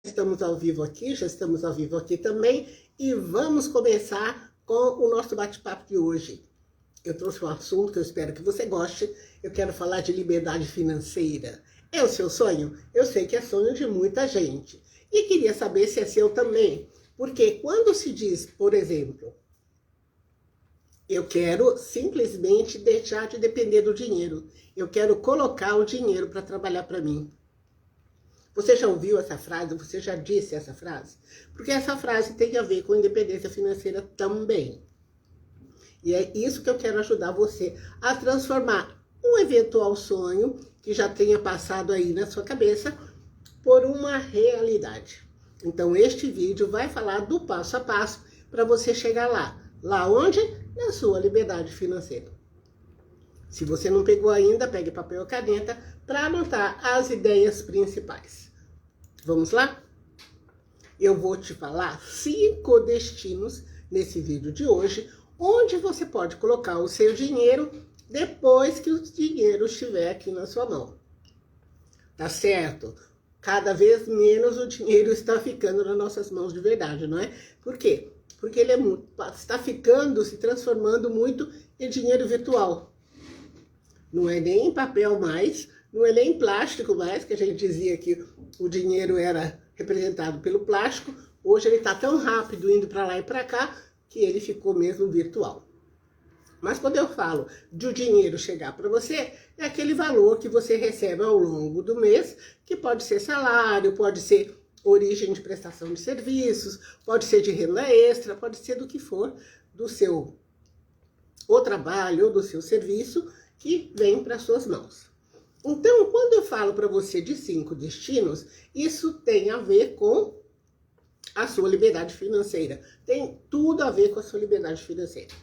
Estamos ao vivo aqui, já estamos ao vivo aqui também e vamos começar com o nosso bate-papo de hoje. Eu trouxe um assunto que eu espero que você goste. Eu quero falar de liberdade financeira. É o seu sonho? Eu sei que é sonho de muita gente. E queria saber se é seu também. Porque quando se diz, por exemplo, eu quero simplesmente deixar de depender do dinheiro. Eu quero colocar o dinheiro para trabalhar para mim. Você já ouviu essa frase? Você já disse essa frase? Porque essa frase tem a ver com independência financeira também. E é isso que eu quero ajudar você a transformar um eventual sonho que já tenha passado aí na sua cabeça por uma realidade. Então este vídeo vai falar do passo a passo para você chegar lá. Lá onde? Na sua liberdade financeira. Se você não pegou ainda, pegue papel e caneta para anotar as ideias principais. Vamos lá? Eu vou te falar 5 destinos nesse vídeo de hoje, onde você pode colocar o seu dinheiro depois que o dinheiro estiver aqui na sua mão. Tá certo? Cada vez menos o dinheiro está ficando nas nossas mãos de verdade, não é? Por quê? Porque ele está ficando, se transformando muito em dinheiro virtual. Não é nem em papel mais, não é nem em plástico mais, que a gente dizia que o dinheiro era representado pelo plástico. Hoje ele está tão rápido indo para lá e para cá, que ele ficou mesmo virtual. Mas quando eu falo de o dinheiro chegar para você, é aquele valor que você recebe ao longo do mês, que pode ser salário, pode ser origem de prestação de serviços, pode ser de renda extra, pode ser do que for, do seu ou trabalho ou do seu serviço, que vem para suas mãos. Então, quando eu falo para você de 5 destinos, isso tem a ver com a sua liberdade financeira. Tem tudo a ver com a sua liberdade financeira.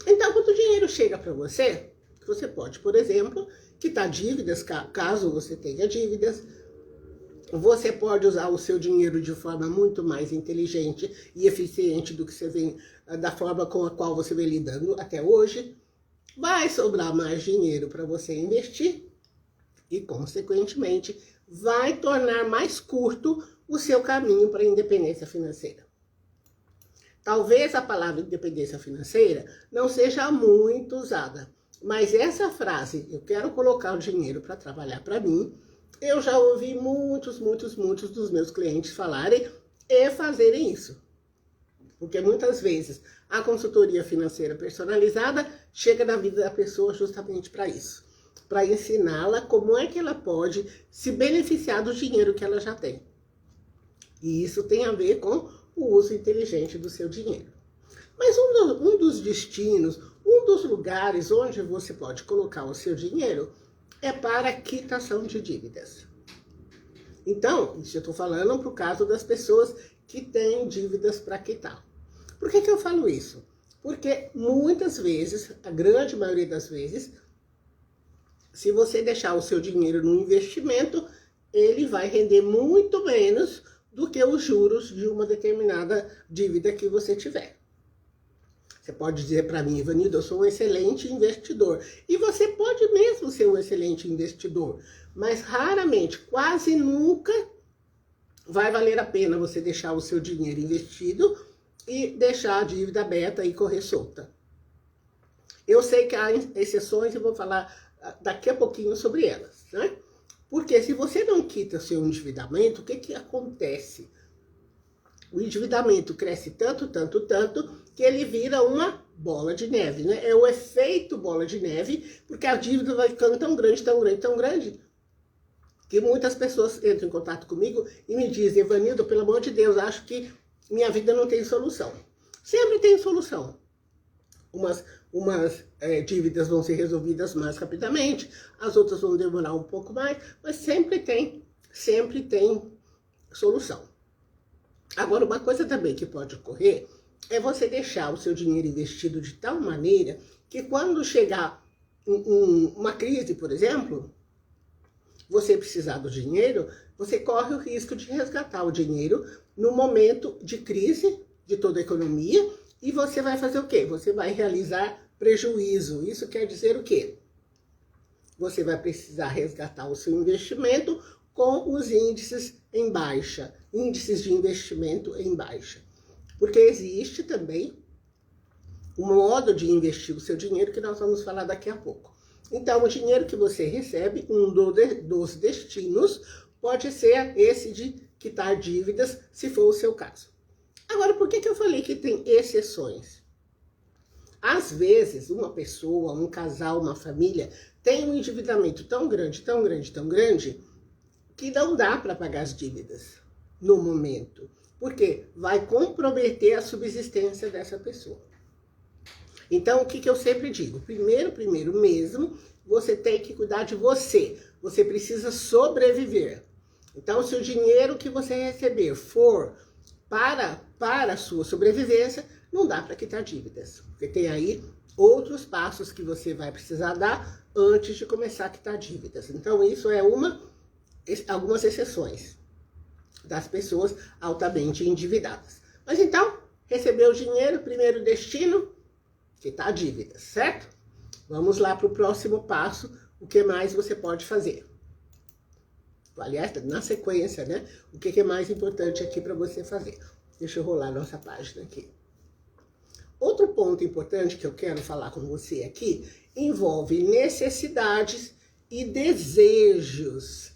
Então, quando o dinheiro chega para você, você pode, por exemplo, quitar dívidas, caso você tenha dívidas. Você pode usar o seu dinheiro de forma muito mais inteligente e eficiente do que você vem, da forma com a qual você vem lidando até hoje. Vai sobrar mais dinheiro para você investir e, consequentemente, vai tornar mais curto o seu caminho para a independência financeira. Talvez a palavra independência financeira não seja muito usada, mas essa frase, eu quero colocar o dinheiro para trabalhar para mim, eu já ouvi muitos dos meus clientes falarem e fazerem isso. Porque muitas vezes a consultoria financeira personalizada chega na vida da pessoa justamente para isso. Para ensiná-la como é que ela pode se beneficiar do dinheiro que ela já tem. E isso tem a ver com o uso inteligente do seu dinheiro. Mas um dos destinos, um dos lugares onde você pode colocar o seu dinheiro é para quitação de dívidas. Então, isso eu estou falando para o caso das pessoas que têm dívidas para quitar. Por que eu falo isso? Porque muitas vezes, a grande maioria das vezes, se você deixar o seu dinheiro no investimento, ele vai render muito menos do que os juros de uma determinada dívida que você tiver. Você pode dizer para mim, Ivanildo, eu sou um excelente investidor. E você pode mesmo ser um excelente investidor, mas raramente, quase nunca, vai valer a pena você deixar o seu dinheiro investido e deixar a dívida aberta e correr solta. Eu sei que há exceções e vou falar daqui a pouquinho sobre elas, né? Porque se você não quita seu endividamento, o que acontece? O endividamento cresce tanto, que ele vira uma bola de neve, né? É o efeito bola de neve, porque a dívida vai ficando tão grande, que muitas pessoas entram em contato comigo e me dizem, Ivanildo, pelo amor de Deus, acho que minha vida não tem solução. Sempre tem solução. Umas dívidas vão ser resolvidas mais rapidamente, as outras vão demorar um pouco mais, mas sempre tem solução. Agora, uma coisa também que pode ocorrer é você deixar o seu dinheiro investido de tal maneira que quando chegar uma crise, por exemplo, você precisar do dinheiro, você corre o risco de resgatar o dinheiro no momento de crise de toda a economia e você vai fazer o quê? Você vai realizar prejuízo. Isso quer dizer o quê? Você vai precisar resgatar o seu investimento com os índices em baixa, índices de investimento em baixa. Porque existe também um modo de investir o seu dinheiro que nós vamos falar daqui a pouco. Então, o dinheiro que você recebe, um dos destinos, pode ser esse de quitar dívidas, se for o seu caso. Agora, por que eu falei que tem exceções? Às vezes, uma pessoa, um casal, uma família, tem um endividamento tão grande, tão grande, tão grande, que não dá para pagar as dívidas no momento. Porque vai comprometer a subsistência dessa pessoa. Então, o que eu sempre digo? Primeiro mesmo, você tem que cuidar de você. Você precisa sobreviver. Então, se o dinheiro que você receber for para a sua sobrevivência, não dá para quitar dívidas. Porque tem aí outros passos que você vai precisar dar antes de começar a quitar dívidas. Então, isso é algumas exceções das pessoas altamente endividadas. Mas então, recebeu o dinheiro, primeiro destino, quitar dívidas, certo? Vamos lá para o próximo passo, o que mais você pode fazer. Aliás, na sequência, né? O que é mais importante aqui para você fazer? Deixa eu rolar nossa página aqui. Outro ponto importante que eu quero falar com você aqui envolve necessidades e desejos.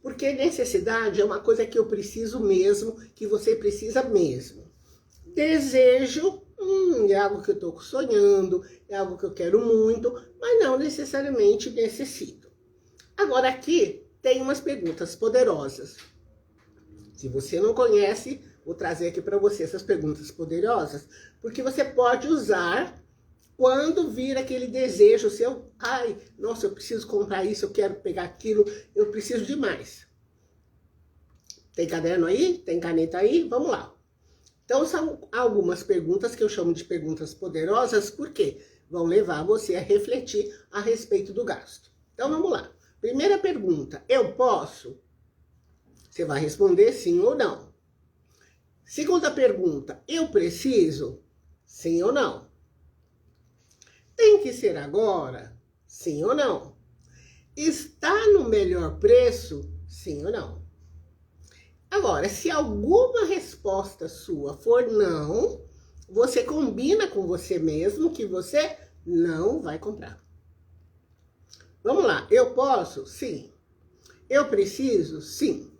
Porque necessidade é uma coisa que eu preciso mesmo, que você precisa mesmo. Desejo, é algo que eu estou sonhando, é algo que eu quero muito, mas não necessariamente necessito. Agora aqui tem umas perguntas poderosas. Se você não conhece, vou trazer aqui para você essas perguntas poderosas, porque você pode usar quando vir aquele desejo seu, ai, nossa, eu preciso comprar isso, eu quero pegar aquilo, eu preciso de mais. Tem caderno aí? Tem caneta aí? Vamos lá. Então, são algumas perguntas que eu chamo de perguntas poderosas, porque vão levar você a refletir a respeito do gasto. Então, vamos lá. Primeira pergunta, eu posso? Você vai responder sim ou não. Segunda pergunta, eu preciso? Sim ou não. Tem que ser agora? Sim ou não. Está no melhor preço? Sim ou não. Agora, se alguma resposta sua for não, você combina com você mesmo que você não vai comprar. Vamos lá, eu posso? Sim. Eu preciso? Sim.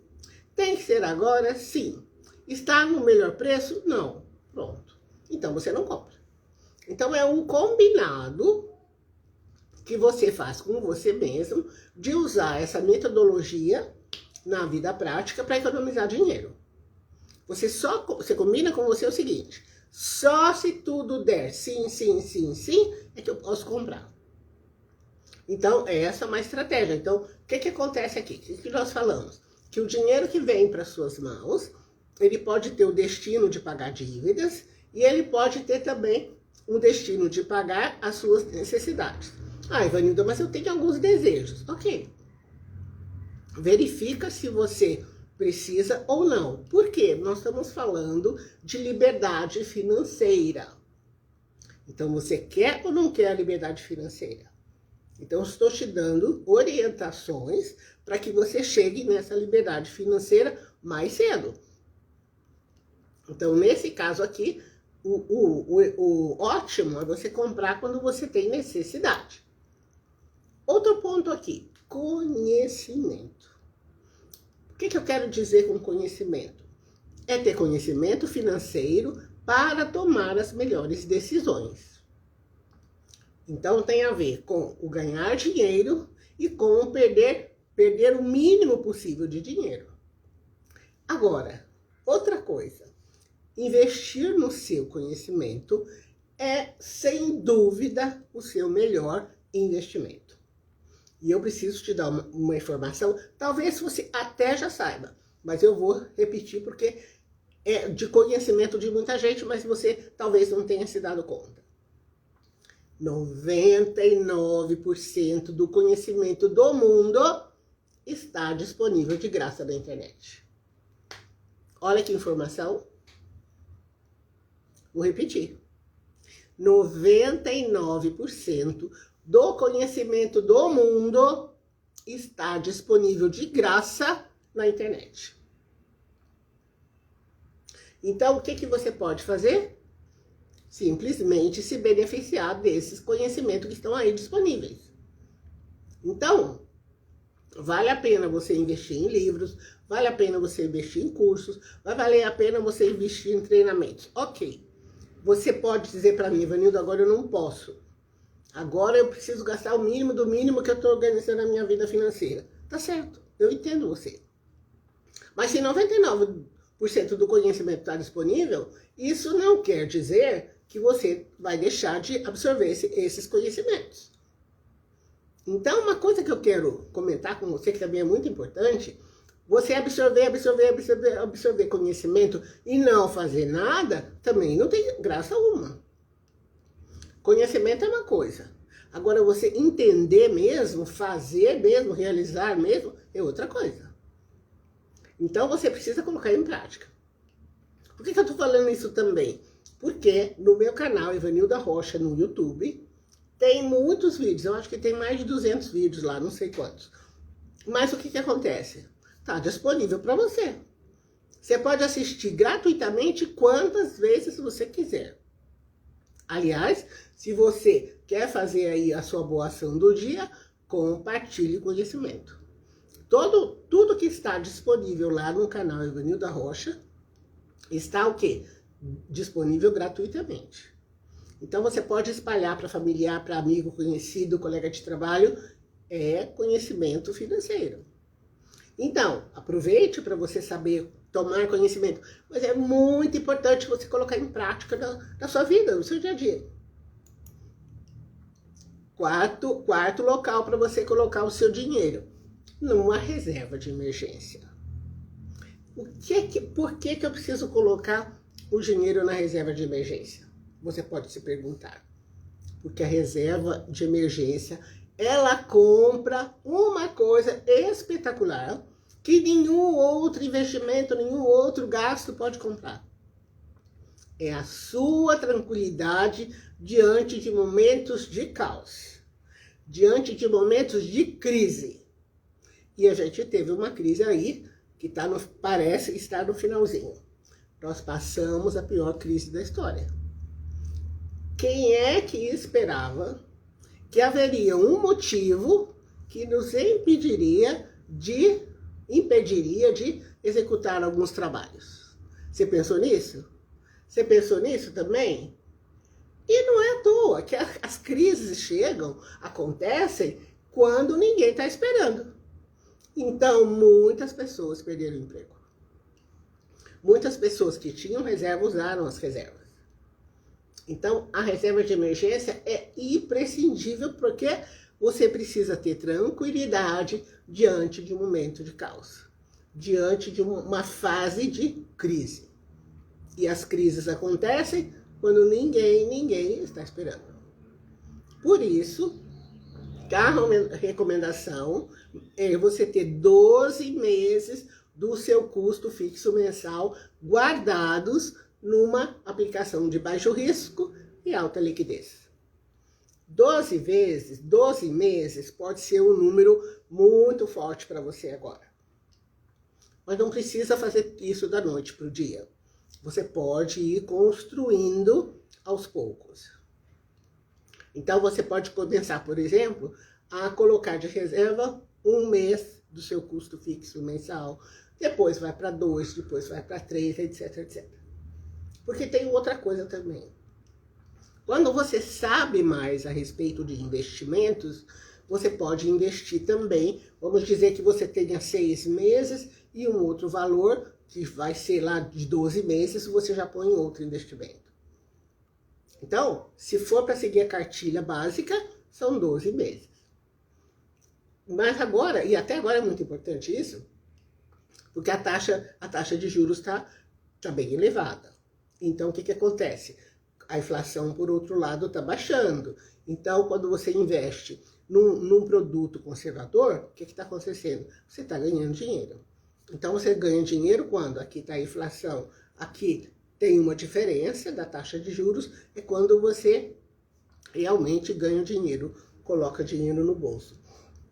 Tem que ser agora? Sim. Está no melhor preço? Não. Pronto. Então você não compra. Então é um combinado que você faz com você mesmo de usar essa metodologia na vida prática para economizar dinheiro. Você combina com você o seguinte, só se tudo der sim, sim, sim, sim, é que eu posso comprar. Então, essa é uma estratégia. Então, o que acontece aqui? O que nós falamos? Que o dinheiro que vem para suas mãos, ele pode ter o destino de pagar dívidas e ele pode ter também o destino de pagar as suas necessidades. Ah, Ivanilda, mas eu tenho alguns desejos. Ok. Verifica se você precisa ou não. Por quê? Nós estamos falando de liberdade financeira. Então, você quer ou não quer a liberdade financeira? Então, eu estou te dando orientações para que você chegue nessa liberdade financeira mais cedo. Então, nesse caso aqui, o ótimo é você comprar quando você tem necessidade. Outro ponto aqui, conhecimento. O que eu quero dizer com conhecimento? É ter conhecimento financeiro para tomar as melhores decisões. Então, tem a ver com o ganhar dinheiro e com o perder o mínimo possível de dinheiro. Agora, outra coisa, investir no seu conhecimento é, sem dúvida, o seu melhor investimento. E eu preciso te dar uma informação, talvez você até já saiba, mas eu vou repetir porque é de conhecimento de muita gente, mas você talvez não tenha se dado conta. 99% do conhecimento do mundo está disponível de graça na internet. Olha que informação. Vou repetir. 99% do conhecimento do mundo está disponível de graça na internet. Então, o que você pode fazer? Simplesmente se beneficiar desses conhecimentos que estão aí disponíveis. Então, vale a pena você investir em livros, vale a pena você investir em cursos, vai valer a pena você investir em treinamentos. Ok, você pode dizer para mim, Ivanildo, agora eu não posso. Agora eu preciso gastar o mínimo do mínimo que eu estou organizando a minha vida financeira. Tá certo, eu entendo você. Mas se 99% do conhecimento está disponível, isso não quer dizer que você vai deixar de absorver esses conhecimentos. Então, uma coisa que eu quero comentar com você, que também é muito importante, você absorver conhecimento e não fazer nada, também não tem graça alguma. Conhecimento é uma coisa. Agora, você entender mesmo, fazer mesmo, realizar mesmo, é outra coisa. Então, você precisa colocar em prática. Por que eu estou falando isso também? Porque no meu canal, Ivanilda Rocha, no YouTube, tem muitos vídeos. Eu acho que tem mais de 200 vídeos lá, não sei quantos. Mas o que acontece? Está disponível para você. Você pode assistir gratuitamente quantas vezes você quiser. Aliás, se você quer fazer aí a sua boa ação do dia, compartilhe conhecimento. Tudo que está disponível lá no canal Ivanilda Rocha está o quê? Disponível gratuitamente. Então você pode espalhar para familiar, para amigo, conhecido, colega de trabalho, é conhecimento financeiro. Então, aproveite para você saber tomar conhecimento, mas é muito importante você colocar em prática na sua vida, no seu dia a dia. Quarto local para você colocar o seu dinheiro, numa reserva de emergência. Por que eu preciso colocar o dinheiro na reserva de emergência? Você pode se perguntar. Porque a reserva de emergência, ela compra uma coisa espetacular que nenhum outro investimento, nenhum outro gasto pode comprar. É a sua tranquilidade diante de momentos de caos, diante de momentos de crise. E a gente teve uma crise aí que parece estar no finalzinho. Nós passamos a pior crise da história. Quem é que esperava que haveria um motivo que nos impediria de executar alguns trabalhos? Você pensou nisso? Você pensou nisso também? E não é à toa que as crises chegam, acontecem, quando ninguém está esperando. Então, muitas pessoas perderam o emprego. Muitas pessoas que tinham reserva usaram as reservas. Então, a reserva de emergência é imprescindível porque você precisa ter tranquilidade diante de um momento de caos, diante de uma fase de crise. E as crises acontecem quando ninguém está esperando. Por isso, a recomendação é você ter 12 meses do seu custo fixo mensal guardados numa aplicação de baixo risco e alta liquidez. 12 meses pode ser um número muito forte para você agora. Mas não precisa fazer isso da noite para o dia. Você pode ir construindo aos poucos. Então você pode começar, por exemplo, a colocar de reserva 1 mês do seu custo fixo mensal. Depois vai para 2, depois vai para 3, etc, etc. Porque tem outra coisa também. Quando você sabe mais a respeito de investimentos, você pode investir também. Vamos dizer que você tenha 6 meses e um outro valor, que vai ser lá de 12 meses, você já põe em outro investimento. Então, se for para seguir a cartilha básica, são 12 meses. Mas agora, e até agora é muito importante isso, porque a taxa de juros está bem elevada. Então, o que acontece? A inflação, por outro lado, está baixando. Então, quando você investe num produto conservador, o que está acontecendo? Você está ganhando dinheiro. Então, você ganha dinheiro quando? Aqui está a inflação, aqui tem uma diferença da taxa de juros, é quando você realmente ganha dinheiro, coloca dinheiro no bolso.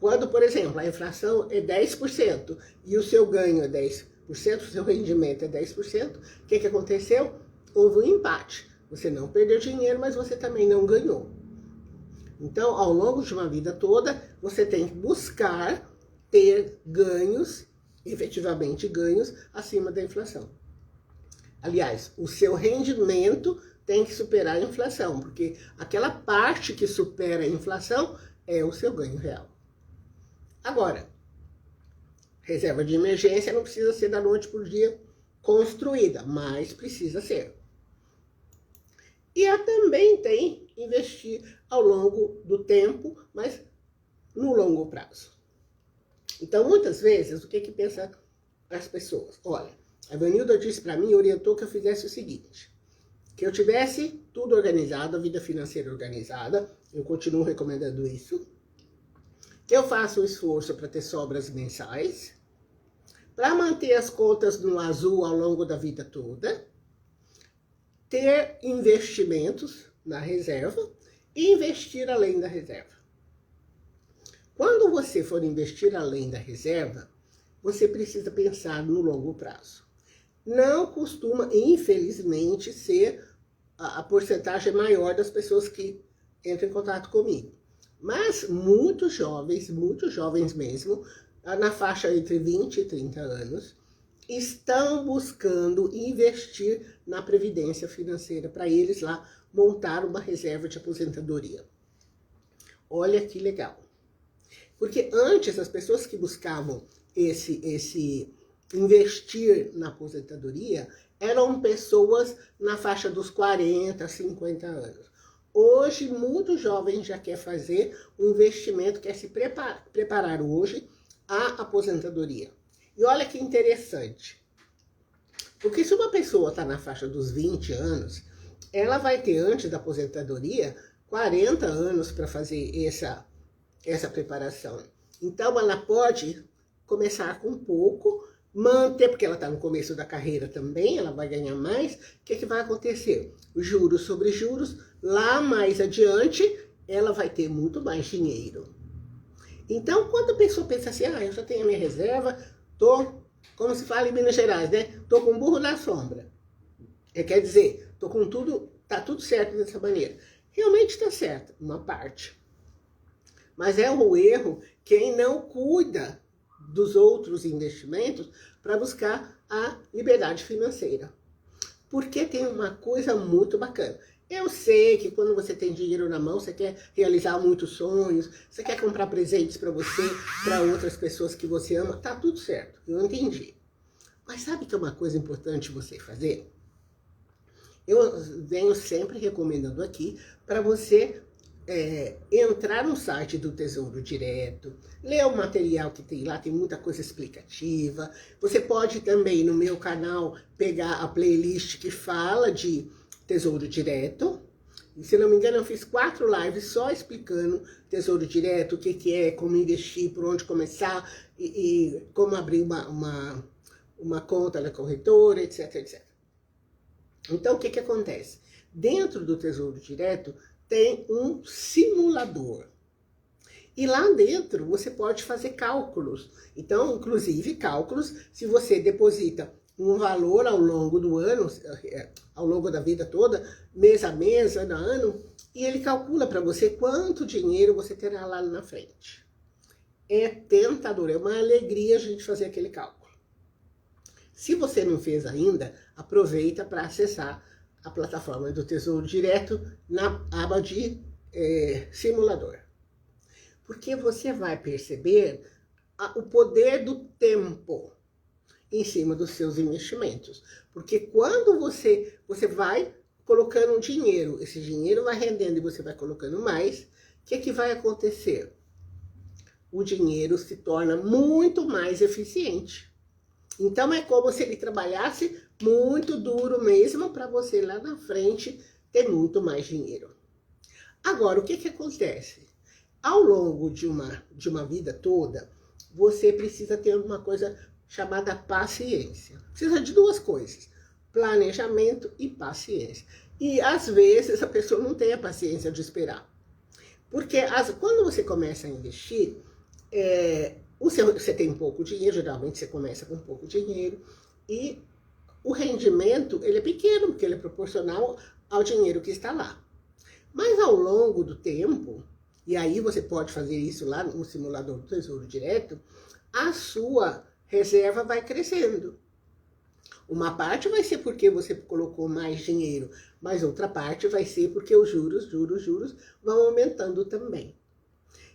Quando, por exemplo, a inflação é 10% e o seu ganho é 10%, o seu rendimento é 10%, o que aconteceu? Houve um empate. Você não perdeu dinheiro, mas você também não ganhou. Então, ao longo de uma vida toda, você tem que buscar ter ganhos, efetivamente ganhos, acima da inflação. Aliás, o seu rendimento tem que superar a inflação, porque aquela parte que supera a inflação é o seu ganho real. Agora, reserva de emergência não precisa ser da noite para o dia construída, mas precisa ser. E também tem investir ao longo do tempo, mas no longo prazo. Então, muitas vezes, o que pensa as pessoas? Olha, a Vanilda disse para mim, orientou que eu fizesse o seguinte, que eu tivesse tudo organizado, a vida financeira organizada, eu continuo recomendando isso, que eu faça um esforço para ter sobras mensais, para manter as contas no azul ao longo da vida toda, ter investimentos na reserva e investir além da reserva. Quando você for investir além da reserva, você precisa pensar no longo prazo. Não costuma, infelizmente, ser a porcentagem maior das pessoas que entram em contato comigo. Mas muitos jovens mesmo, na faixa entre 20 e 30 anos, estão buscando investir na previdência financeira para eles lá montar uma reserva de aposentadoria. Olha que legal. Porque antes as pessoas que buscavam esse investir na aposentadoria eram pessoas na faixa dos 40, 50 anos. Hoje, muitos jovens já querem fazer um investimento, quer se preparar hoje à aposentadoria. E olha que interessante, porque se uma pessoa está na faixa dos 20 anos, ela vai ter antes da aposentadoria 40 anos para fazer essa preparação. Então ela pode começar com pouco, manter, porque ela está no começo da carreira também, ela vai ganhar mais. O que vai acontecer? Juros sobre juros, lá mais adiante, ela vai ter muito mais dinheiro. Então, quando a pessoa pensa assim, eu já tenho a minha reserva, tô, como se fala em Minas Gerais, né? Tô com o burro na sombra. Quer dizer, tô com tudo, tá tudo certo dessa maneira. Realmente está certo, uma parte. Mas é um erro quem não cuida dos outros investimentos para buscar a liberdade financeira. Porque tem uma coisa muito bacana. Eu sei que quando você tem dinheiro na mão, você quer realizar muitos sonhos, você quer comprar presentes para você, para outras pessoas que você ama, tá tudo certo, eu entendi. Mas sabe que é uma coisa importante você fazer? Eu venho sempre recomendando aqui para você entrar no site do Tesouro Direto, ler o material que tem lá, tem muita coisa explicativa. Você pode também, no meu canal, pegar a playlist que fala de Tesouro Direto. E, se não me engano, eu fiz 4 lives só explicando Tesouro Direto, o que é, como investir, por onde começar e como abrir uma conta na corretora, etc, etc. Então, o que acontece? Dentro do Tesouro Direto, tem um simulador. E lá dentro você pode fazer cálculos. Então, inclusive cálculos, se você deposita um valor ao longo do ano, ao longo da vida toda, mês a mês, ano a ano, e ele calcula para você quanto dinheiro você terá lá na frente. É tentador, é uma alegria a gente fazer aquele cálculo. Se você não fez ainda, aproveita para acessar a plataforma do Tesouro Direto na aba de simulador. Porque você vai perceber o poder do tempo em cima dos seus investimentos. Porque quando você vai colocando um dinheiro, esse dinheiro vai rendendo e você vai colocando mais, o que vai acontecer? O dinheiro se torna muito mais eficiente. Então é como se ele trabalhasse muito duro mesmo para você lá na frente ter muito mais dinheiro. Agora, o que acontece? Ao longo de uma vida toda, você precisa ter uma coisa chamada paciência. Precisa de 2 coisas, planejamento e paciência. E às vezes a pessoa não tem a paciência de esperar. Porque quando você começa a investir, Você tem pouco dinheiro, geralmente você começa com pouco dinheiro, e o rendimento ele é pequeno, porque ele é proporcional ao dinheiro que está lá. Mas ao longo do tempo, e aí você pode fazer isso lá no simulador do Tesouro Direto, a sua reserva vai crescendo. Uma parte vai ser porque você colocou mais dinheiro, mas outra parte vai ser porque os juros vão aumentando também.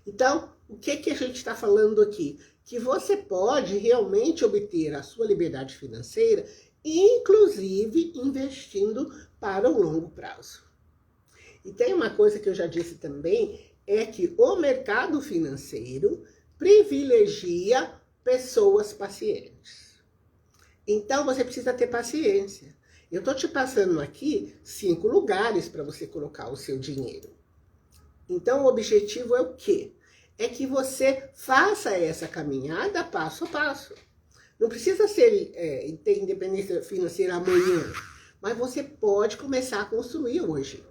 Então, o que a gente está falando aqui? Que você pode realmente obter a sua liberdade financeira, inclusive investindo para o longo prazo. E tem uma coisa que eu já disse também, é que o mercado financeiro privilegia pessoas pacientes. Então, você precisa ter paciência. Eu estou te passando aqui 5 lugares para você colocar o seu dinheiro. Então, o objetivo é o quê? É que você faça essa caminhada passo a passo. Não precisa ter independência financeira amanhã, mas você pode começar a construir hoje.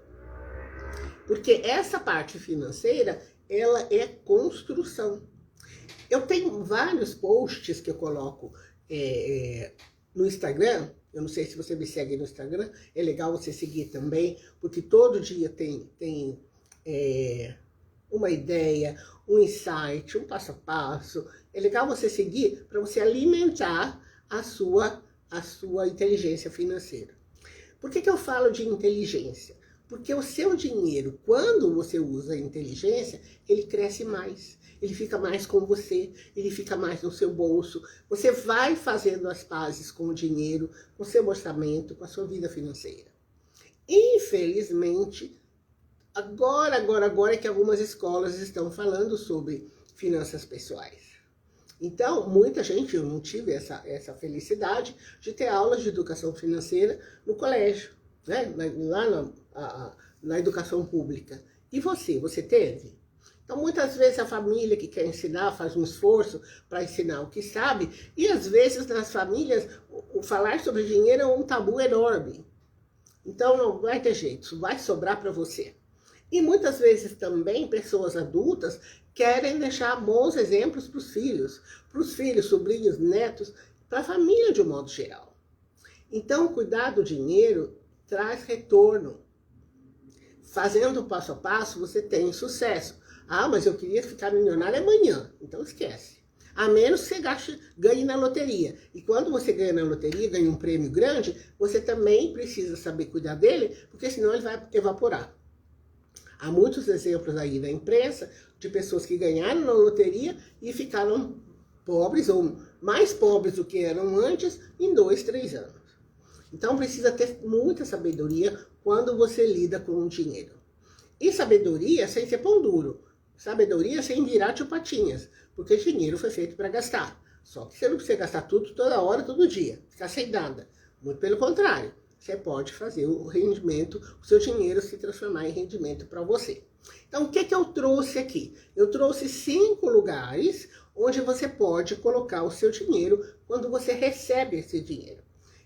Porque essa parte financeira, ela é construção. Eu tenho vários posts que eu coloco no Instagram. Eu não sei se você me segue no Instagram, é legal você seguir também, porque todo dia tem uma ideia, um insight, um passo a passo. É legal você seguir para você alimentar a sua inteligência financeira. Por que eu falo de inteligência? Porque o seu dinheiro, quando você usa a inteligência, ele cresce mais. Ele fica mais com você, ele fica mais no seu bolso. Você vai fazendo as pazes com o dinheiro, com o seu orçamento, com a sua vida financeira. Infelizmente, agora é que algumas escolas estão falando sobre finanças pessoais. Então, muita gente, eu não tive essa felicidade de ter aulas de educação financeira no colégio, né? Lá na educação pública. E você teve? Então, muitas vezes a família que quer ensinar faz um esforço para ensinar o que sabe, e às vezes nas famílias o falar sobre dinheiro é um tabu enorme. Então, não vai ter jeito, isso vai sobrar para você. E muitas vezes também pessoas adultas querem deixar bons exemplos para os filhos, sobrinhos, netos, para a família de um modo geral. Então, cuidar do dinheiro traz retorno. Fazendo passo a passo, você tem sucesso. Ah, mas eu queria ficar milionário amanhã. Então esquece. A menos que você ganhe na loteria. E quando você ganha na loteria, ganha um prêmio grande, você também precisa saber cuidar dele, porque senão ele vai evaporar. Há muitos exemplos aí na imprensa de pessoas que ganharam na loteria e ficaram pobres, ou mais pobres do que eram antes, em 2, 3 anos. Então precisa ter muita sabedoria quando você lida com o dinheiro. E sabedoria sem ser pão duro. Sabedoria sem virar tio Patinhas. Porque dinheiro foi feito para gastar. Só que você não precisa gastar tudo, toda hora, todo dia. Ficar sem nada. Muito pelo contrário. Você pode fazer o rendimento, o seu dinheiro se transformar em rendimento para você. Então, o que eu trouxe aqui? Eu trouxe 5 lugares onde você pode colocar o seu dinheiro quando você recebe esse dinheiro.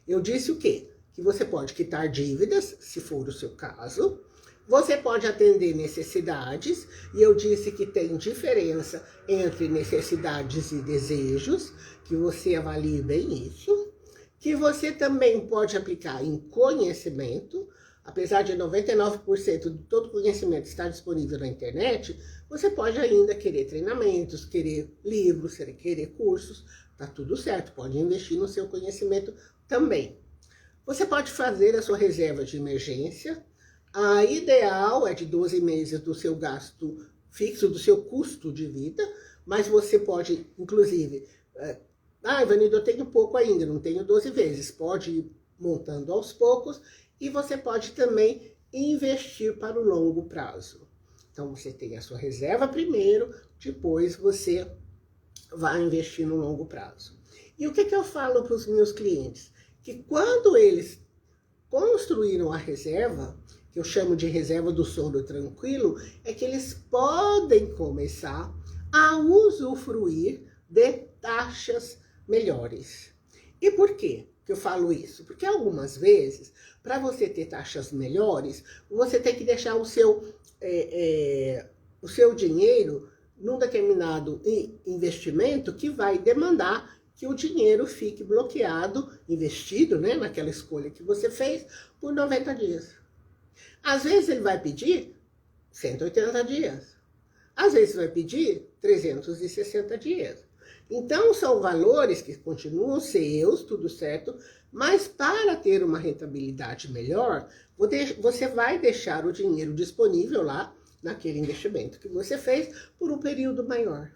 Eu disse o quê? Que você pode quitar dívidas, se for o seu caso. Você pode atender necessidades, e eu disse que tem diferença entre necessidades e desejos, que você avalie bem isso. Que você também pode aplicar em conhecimento, apesar de 99% de todo conhecimento estar disponível na internet, você pode ainda querer treinamentos, querer livros, querer cursos, tá tudo certo, pode investir no seu conhecimento também. Você pode fazer a sua reserva de emergência. A ideal é de 12 meses do seu gasto fixo, do seu custo de vida, mas você pode, inclusive, Ivanildo, eu tenho pouco ainda, não tenho 12 vezes. Pode ir montando aos poucos e você pode também investir para o longo prazo. Então, você tem a sua reserva primeiro, depois você vai investir no longo prazo. E o que eu falo para os meus clientes? Que quando eles construíram a reserva, que eu chamo de reserva do sono tranquilo, é que eles podem começar a usufruir de taxas melhores. E por quê que eu falo isso? Porque algumas vezes, para você ter taxas melhores, você tem que deixar o seu dinheiro num determinado investimento que vai demandar que o dinheiro fique bloqueado, investido, né, naquela escolha que você fez, por 90 dias. Às vezes ele vai pedir 180 dias. Às vezes vai pedir 360 dias. Então, são valores que continuam seus, tudo certo, mas para ter uma rentabilidade melhor, você vai deixar o dinheiro disponível lá, naquele investimento que você fez, por um período maior.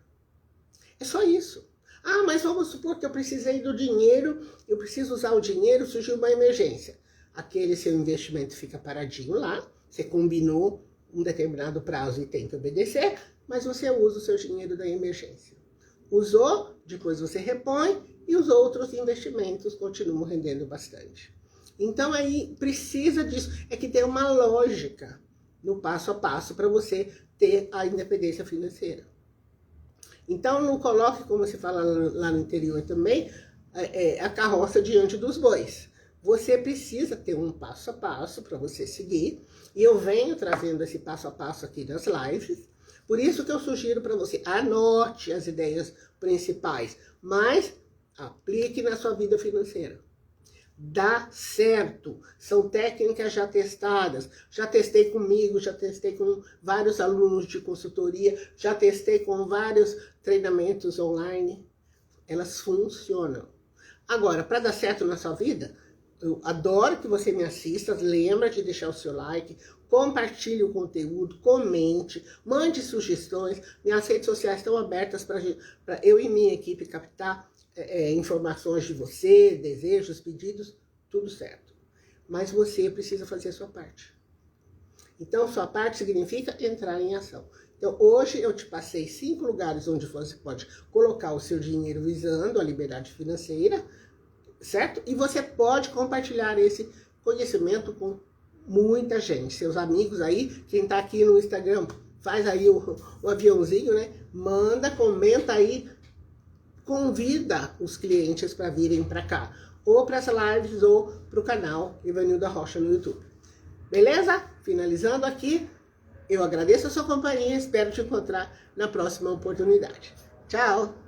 É só isso. Ah, mas vamos supor que eu precisei do dinheiro, eu preciso usar o dinheiro, surgiu uma emergência. Aquele seu investimento fica paradinho lá, você combinou um determinado prazo e tem que obedecer, mas você usa o seu dinheiro da emergência. Usou, depois você repõe e os outros investimentos continuam rendendo bastante. Então aí precisa disso, é que tem uma lógica no passo a passo para você ter a independência financeira. Então não coloque, como se fala lá no interior também, a carroça diante dos bois. Você precisa ter um passo a passo para você seguir, e eu venho trazendo esse passo a passo aqui nas lives. Por isso que eu sugiro para você, anote as ideias principais, mas aplique na sua vida financeira. Dá certo, são técnicas já testadas, já testei comigo, já testei com vários alunos de consultoria, já testei com vários treinamentos online, elas funcionam. Agora, para dar certo na sua vida, eu adoro que você me assista, lembra de deixar o seu like, compartilhe o conteúdo, comente, mande sugestões, minhas redes sociais estão abertas para eu e minha equipe captar informações de você, desejos, pedidos, tudo certo. Mas você precisa fazer a sua parte. Então, sua parte significa entrar em ação. Então, hoje eu te passei 5 lugares onde você pode colocar o seu dinheiro visando a liberdade financeira, certo? E você pode compartilhar esse conhecimento com muita gente. Seus amigos aí, quem tá aqui no Instagram, faz aí o aviãozinho, né? Manda, comenta aí, convida os clientes para virem para cá, ou para as lives, ou para o canal Ivanilda Rocha no YouTube. Beleza? Finalizando aqui, eu agradeço a sua companhia e espero te encontrar na próxima oportunidade. Tchau!